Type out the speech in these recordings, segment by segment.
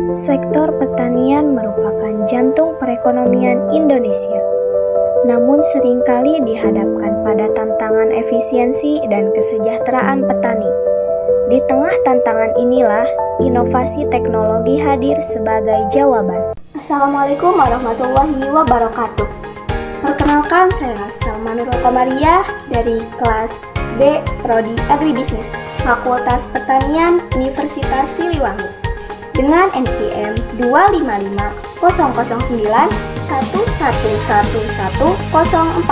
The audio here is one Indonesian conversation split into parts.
Sektor pertanian merupakan jantung perekonomian Indonesia, namun seringkali dihadapkan pada tantangan efisiensi dan kesejahteraan petani. Di tengah tantangan inilah, inovasi teknologi hadir sebagai jawaban. Assalamualaikum warahmatullahi wabarakatuh. Perkenalkan, saya Salma Nurul Komariah dari kelas B Prodi Agribisnis, Fakultas Pertanian Universitas Siliwangi. Dengan NPM 2550091111104,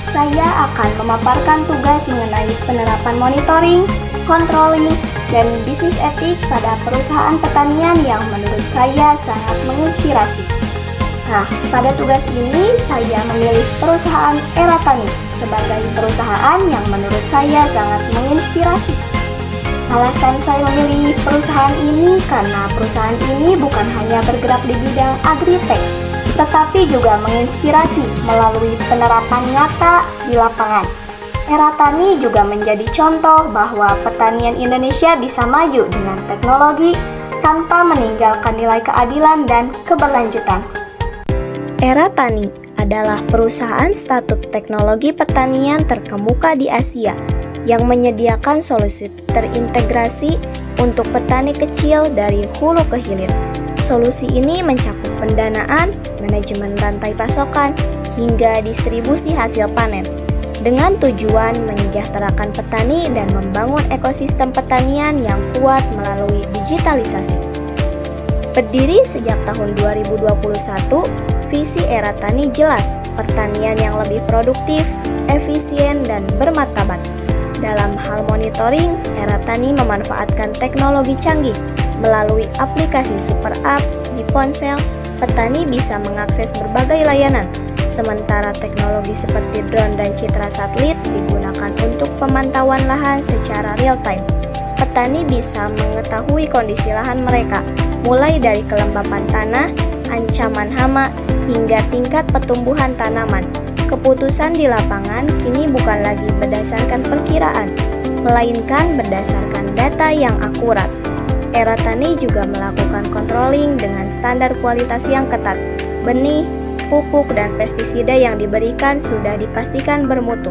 saya akan memaparkan tugas mengenai penerapan monitoring, controlling, dan bisnis etik pada perusahaan pertanian yang menurut saya sangat menginspirasi. Nah, pada tugas ini saya memilih perusahaan Eratani sebagai perusahaan yang menurut saya sangat menginspirasi. Alasan saya memilih perusahaan ini karena perusahaan ini bukan hanya bergerak di bidang agritech, tetapi juga menginspirasi melalui penerapan nyata di lapangan. Eratani juga menjadi contoh bahwa pertanian Indonesia bisa maju dengan teknologi tanpa meninggalkan nilai keadilan dan keberlanjutan. Eratani adalah perusahaan startup teknologi pertanian terkemuka di Asia yang menyediakan solusi terintegrasi untuk petani kecil dari hulu ke hilir. Solusi ini mencakup pendanaan, manajemen rantai pasokan, hingga distribusi hasil panen, dengan tujuan menyejahterakan petani dan membangun ekosistem pertanian yang kuat melalui digitalisasi. Berdiri sejak tahun 2021, visi Eratani jelas, pertanian yang lebih produktif, efisien, dan bermartabat. Dalam hal monitoring, Eratani memanfaatkan teknologi canggih. Melalui aplikasi Super App di ponsel, petani bisa mengakses berbagai layanan. Sementara teknologi seperti drone dan citra satelit digunakan untuk pemantauan lahan secara real-time. Petani bisa mengetahui kondisi lahan mereka, mulai dari kelembapan tanah, ancaman hama, hingga tingkat pertumbuhan tanaman. Keputusan di lapangan kini bukan lagi berdasarkan perkiraan, melainkan berdasarkan data yang akurat. Eratani juga melakukan controlling dengan standar kualitas yang ketat. Benih, pupuk, dan pestisida yang diberikan sudah dipastikan bermutu.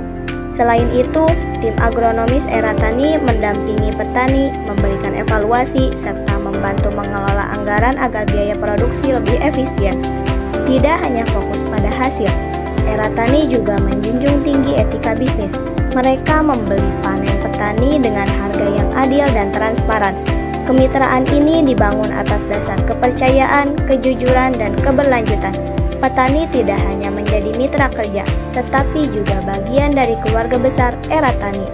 Selain itu, tim agronomis Eratani mendampingi petani, memberikan evaluasi, serta membantu mengelola anggaran agar biaya produksi lebih efisien. Tidak hanya fokus pada hasil, Eratani juga menjunjung tinggi etika bisnis. Mereka membeli panen petani dengan harga yang adil dan transparan. Kemitraan ini dibangun atas dasar kepercayaan, kejujuran, dan keberlanjutan. Petani tidak hanya menjadi mitra kerja, tetapi juga bagian dari keluarga besar Eratani.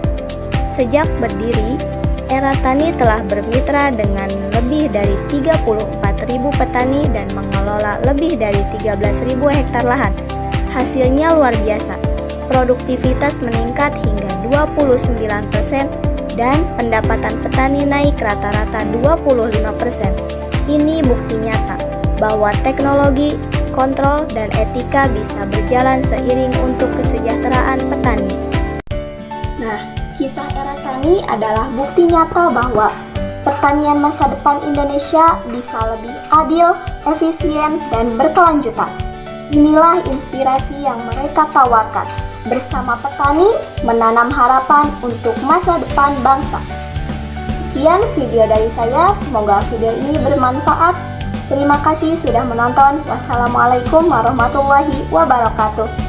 Sejak berdiri, Eratani telah bermitra dengan lebih dari 34.000 petani dan mengelola lebih dari 13.000 hektar lahan. Hasilnya luar biasa, produktivitas meningkat hingga 29% dan pendapatan petani naik rata-rata 25%. Ini bukti nyata bahwa teknologi, kontrol, dan etika bisa berjalan seiring untuk kesejahteraan petani. Nah, kisah Eratani adalah bukti nyata bahwa pertanian masa depan Indonesia bisa lebih adil, efisien, dan berkelanjutan. Inilah inspirasi yang mereka tawarkan. Bersama petani, menanam harapan untuk masa depan bangsa. Sekian video dari saya, semoga video ini bermanfaat. Terima kasih sudah menonton. Wassalamualaikum warahmatullahi wabarakatuh.